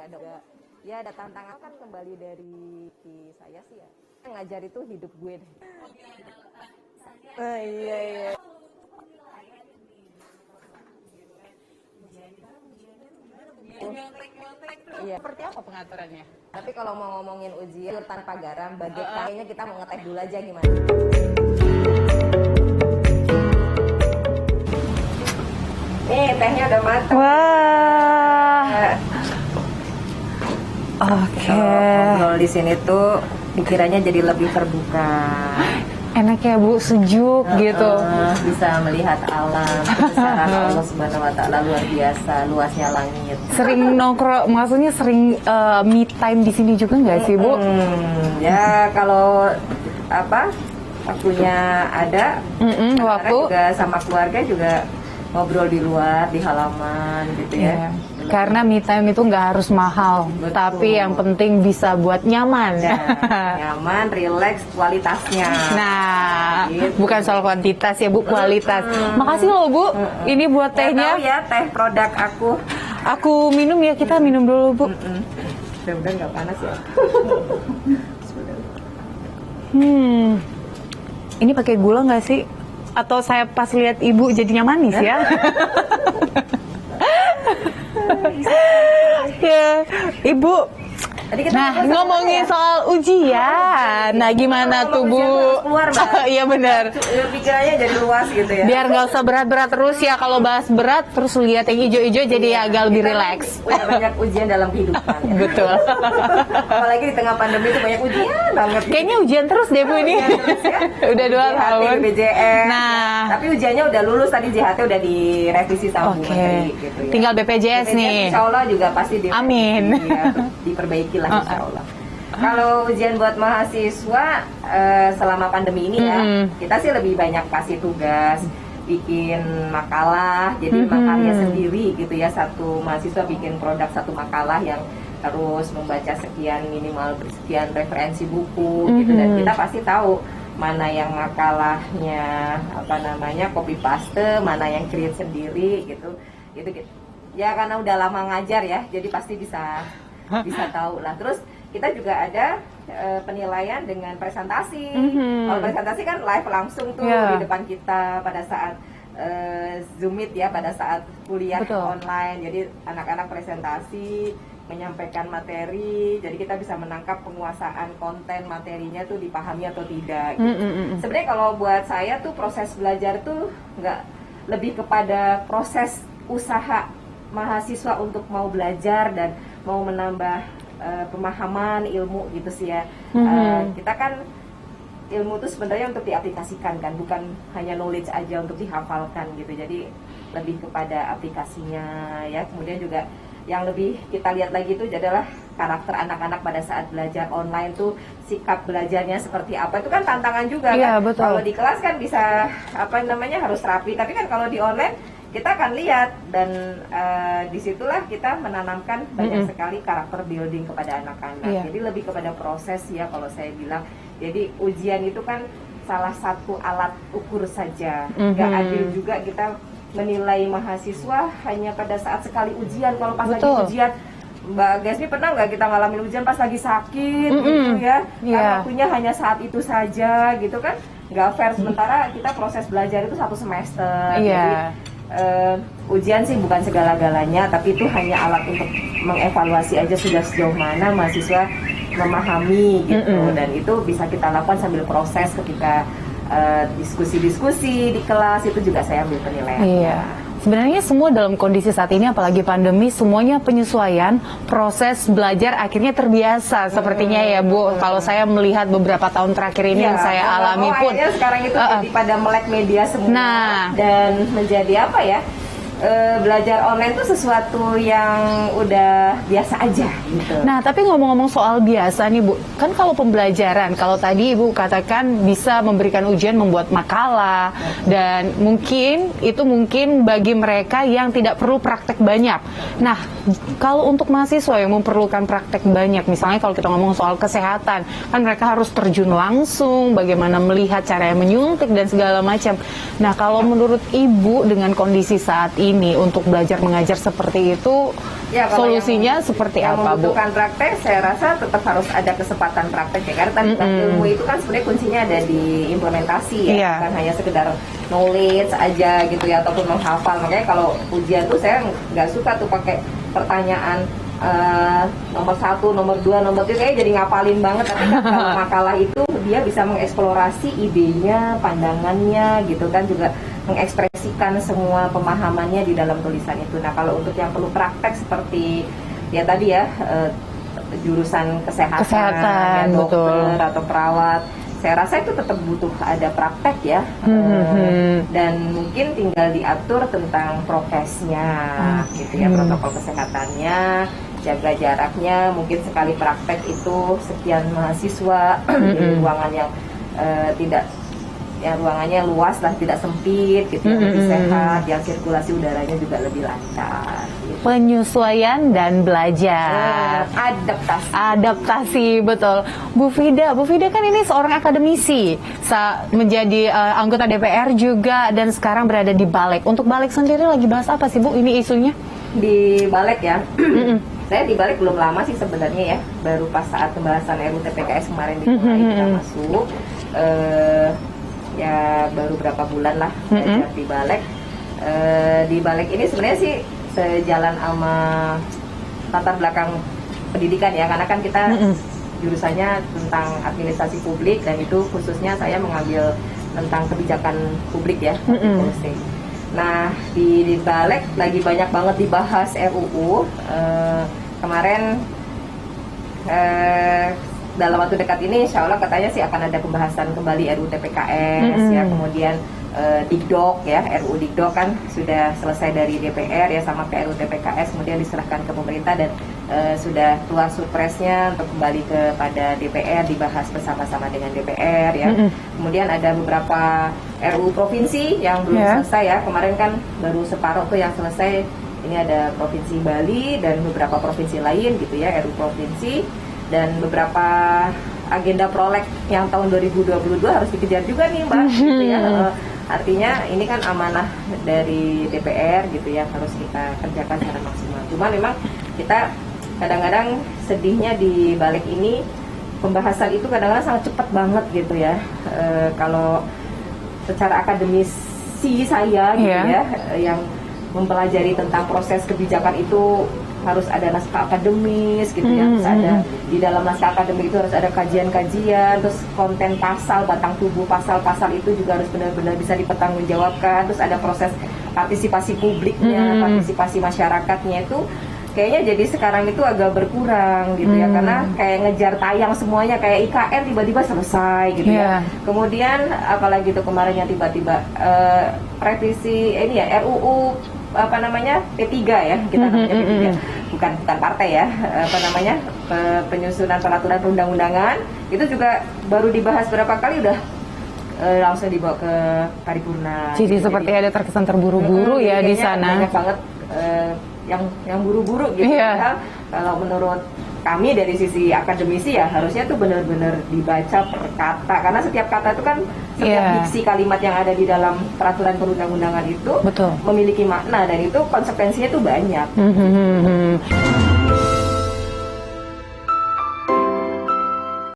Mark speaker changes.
Speaker 1: ada ya ada tantangan kan kembali dari saya sih ya. Ngajar itu hidup gue deh. Iya.
Speaker 2: Iya. Seperti apa pengaturannya?
Speaker 1: Tapi kalau mau ngomongin ujian tanpa garam, budget kayaknya kita mau ngeteh dulu aja gimana? Nih tehnya udah matang.
Speaker 2: Wah. Oke.
Speaker 1: Ngobrol di sini tuh pikirannya jadi lebih terbuka.
Speaker 2: Enak ya Bu, sejuk gitu.
Speaker 1: Bisa melihat alam, kebesaran Allah Subhanahu Wa Taala luar biasa, luasnya langit.
Speaker 2: Sering nongkrong, maksudnya sering me time di sini juga nggak sih Bu?
Speaker 1: Ya kalau waktunya ada,
Speaker 2: waktu
Speaker 1: juga sama keluarga juga ngobrol di luar, di halaman gitu ya.
Speaker 2: Karena me time itu nggak harus mahal,
Speaker 1: betul,
Speaker 2: tapi yang penting bisa buat nyaman.
Speaker 1: Ya, nyaman, rileks, kualitasnya.
Speaker 2: Nah,
Speaker 1: gitu.
Speaker 2: bukan soal kuantitas ya Bu, kualitas. Makasih loh Bu, ini buat tehnya.
Speaker 1: Tahu ya teh produk aku.
Speaker 2: Aku minum ya, kita minum dulu Bu.
Speaker 1: Udah nggak panas ya.
Speaker 2: Ini pakai gula nggak sih? Atau saya pas lihat Ibu jadinya manis ya? Ya, Ibu. Nah, ngomongin soal ujian. Nah, gimana tuh Bu?
Speaker 1: Keluar,
Speaker 2: Iya benar.
Speaker 1: Pikirannya jadi luas gitu ya.
Speaker 2: Biar nggak usah berat-berat terus ya. Kalau bahas berat terus lihat yang hijau-hijau jadi agak lebih rileks.
Speaker 1: Udah banyak ujian dalam kehidupan. Ya.
Speaker 2: Betul.
Speaker 1: Apalagi di tengah pandemi itu banyak ujian banget.
Speaker 2: Kayaknya ujian terus deh Bu ini.
Speaker 1: Terus, ya.
Speaker 2: Udah 2 tahun.
Speaker 1: BPJS.
Speaker 2: Nah,
Speaker 1: tapi ujiannya udah lulus tadi, JHT udah direvisi sama Bu Menteri gitu ya.
Speaker 2: Tinggal BPJS nih.
Speaker 1: Insya Allah juga pasti
Speaker 2: Amin.
Speaker 1: Diperbaiki lah insya Allah. Kalau ujian buat mahasiswa selama pandemi ini ya, kita sih lebih banyak kasih tugas, bikin makalah, jadi makarya sendiri gitu ya. Satu mahasiswa bikin produk satu makalah yang harus membaca minimal sekian referensi buku gitu, dan kita pasti tahu mana yang makalahnya copy paste, mana yang create sendiri gitu. Ya karena udah lama ngajar ya, jadi pasti bisa tahu lah. Terus kita juga ada penilaian dengan presentasi. Kalau presentasi kan live langsung tuh di depan kita pada saat Zoom Meet ya, pada saat kuliah online. Jadi anak-anak presentasi, menyampaikan materi, jadi kita bisa menangkap penguasaan konten materinya tuh dipahami atau tidak. Gitu. Sebenarnya kalau buat saya tuh proses belajar tuh nggak, lebih kepada proses usaha mahasiswa untuk mau belajar dan mau menambah pemahaman ilmu gitu sih ya. Kita kan ilmu itu sebenarnya untuk diaplikasikan kan, bukan hanya knowledge aja untuk dihafalkan gitu. Jadi lebih kepada aplikasinya ya. Kemudian juga yang lebih kita lihat lagi itu adalah karakter anak-anak pada saat belajar online tuh, sikap belajarnya seperti apa. Itu kan tantangan juga kan. Kalau di kelas kan bisa harus rapi, tapi kan kalau di online kita akan lihat, dan disitulah kita menanamkan banyak sekali karakter building kepada anak-anak. Jadi lebih kepada proses ya kalau saya bilang. Jadi ujian itu kan salah satu alat ukur saja. Gak adil juga kita menilai mahasiswa hanya pada saat sekali ujian. Kalau pas lagi ujian, Mbak Gasmi pernah nggak kita ngalamin ujian pas lagi sakit gitu ya? Kan waktunya hanya saat itu saja gitu kan? Nggak fair. Sementara kita proses belajar itu 1 semester. Jadi ujian sih bukan segala-galanya, tapi itu hanya alat untuk mengevaluasi aja sudah sejauh mana mahasiswa memahami gitu. Dan itu bisa kita lakukan sambil proses ketika diskusi-diskusi di kelas, itu juga saya ambil penilaian.
Speaker 2: Sebenarnya semua dalam kondisi saat ini, apalagi pandemi, semuanya penyesuaian, proses belajar akhirnya terbiasa sepertinya ya Bu. Kalau saya melihat beberapa tahun terakhir ini yang saya alami pun.
Speaker 1: Sekarang itu jadi pada melek media semua, dan menjadi belajar online itu sesuatu yang udah biasa aja gitu.
Speaker 2: Nah, tapi ngomong-ngomong soal biasa nih Bu, kan kalau pembelajaran, kalau tadi Ibu katakan bisa memberikan ujian membuat makalah, dan mungkin bagi mereka yang tidak perlu praktek banyak. Nah, kalau untuk mahasiswa yang memerlukan praktek banyak, misalnya kalau kita ngomong soal kesehatan, kan mereka harus terjun langsung, bagaimana melihat cara yang menyuntik dan segala macam. Nah, kalau menurut Ibu dengan kondisi saat ini untuk belajar mengajar seperti itu,
Speaker 1: Ya, kalau
Speaker 2: solusinya seperti
Speaker 1: yang
Speaker 2: apa, Bu?
Speaker 1: membutuhkan praktek, saya rasa tetap harus ada kesempatan praktek ya. Karena tadi ilmu itu kan sebenarnya kuncinya ada di implementasi ya,
Speaker 2: Iya.
Speaker 1: bukan hanya sekedar knowledge aja gitu ya, ataupun menghafal. Makanya kalau ujian tuh saya nggak suka tuh pakai pertanyaan nomor 1, nomor 2, nomor 3 kayak jadi ngapalin banget. Tapi kan kalau makalah itu dia bisa mengeksplorasi idenya, pandangannya gitu kan, juga mengekspresikan semua pemahamannya di dalam tulisan itu. Nah, kalau untuk yang perlu praktek seperti ya tadi ya, jurusan kesehatan, ya, dokter atau perawat, saya rasa itu tetap butuh ada praktek ya. Dan mungkin tinggal diatur tentang prokesnya gitu ya, protokol kesehatannya, jaga jaraknya, mungkin sekali praktek itu sekian mahasiswa di ruangan yang tidak, ya ruangannya luas lah, tidak sempit gitu ya, lebih sehat, yang sirkulasi udaranya juga lebih lancar gitu.
Speaker 2: Penyesuaian dan belajar. Adaptasi, betul. Bu Fida kan ini seorang akademisi, menjadi anggota DPR juga, dan sekarang berada di Balek. Untuk Balek sendiri lagi bahas apa sih, Bu, ini isunya?
Speaker 1: Di Balek ya, saya di Balek belum lama sih sebenarnya ya, baru pas saat pembahasan RUU TPKS kemarin dimulai kita masuk. Ya baru berapa bulan lah belajar di Balek. Di Balek ini sebenarnya sih sejalan sama latar belakang pendidikan ya, karena kan kita jurusannya tentang administrasi publik, dan itu khususnya saya mengambil tentang kebijakan publik ya, policy. Nah, di Balek lagi banyak banget dibahas RUU. Kemarin dalam waktu dekat ini insya Allah katanya sih akan ada pembahasan kembali RUU TPKS ya, kemudian Dikdok ya, RUU Dikdok kan sudah selesai dari DPR ya, sama ke RUU TPKS, kemudian diserahkan ke pemerintah, dan sudah keluar surpresnya untuk kembali kepada DPR, dibahas bersama-sama dengan DPR ya. Kemudian ada beberapa RUU provinsi yang belum selesai ya, kemarin kan baru separuh tuh yang selesai. Ini ada Provinsi Bali dan beberapa provinsi lain gitu ya, RUU provinsi, dan beberapa agenda prolek yang tahun 2022 harus dikejar juga nih Mbak gitu ya. Artinya ini kan amanah dari DPR gitu ya, harus kita kerjakan secara maksimal. Cuma memang kita kadang-kadang sedihnya di Balek ini pembahasan itu kadang-kadang sangat cepat banget gitu ya. Kalau secara akademisi saya gitu ya, yang mempelajari tentang proses kebijakan itu harus ada naskah akademis gitu ya, harus ada di dalam naskah akademik itu harus ada kajian-kajian, terus konten pasal, batang tubuh pasal-pasal itu juga harus benar-benar bisa dipertanggungjawabkan, terus ada proses partisipasi publiknya, partisipasi masyarakatnya, itu kayaknya jadi sekarang itu agak berkurang gitu ya, karena kayak ngejar tayang semuanya, kayak IKN tiba-tiba selesai gitu ya. Kemudian apalagi tuh kemarin yang tiba-tiba revisi ini ya, RUU apa namanya, P3 ya, kita namanya P3, bukan partai ya, apa namanya, penyusunan peraturan perundang-undangan, itu juga baru dibahas berapa kali udah langsung dibawa ke paripurna.
Speaker 2: Jadi seperti ada terkesan terburu-buru ya di sana.
Speaker 1: Banyak banget yang buru-buru gitu. Kalau menurut kami dari sisi akademisi ya harusnya tuh benar-benar dibaca per kata, karena setiap kata itu kan, setiap diksi kalimat yang ada di dalam peraturan perundang-undangan itu memiliki makna, dan itu konsekuensinya tuh banyak.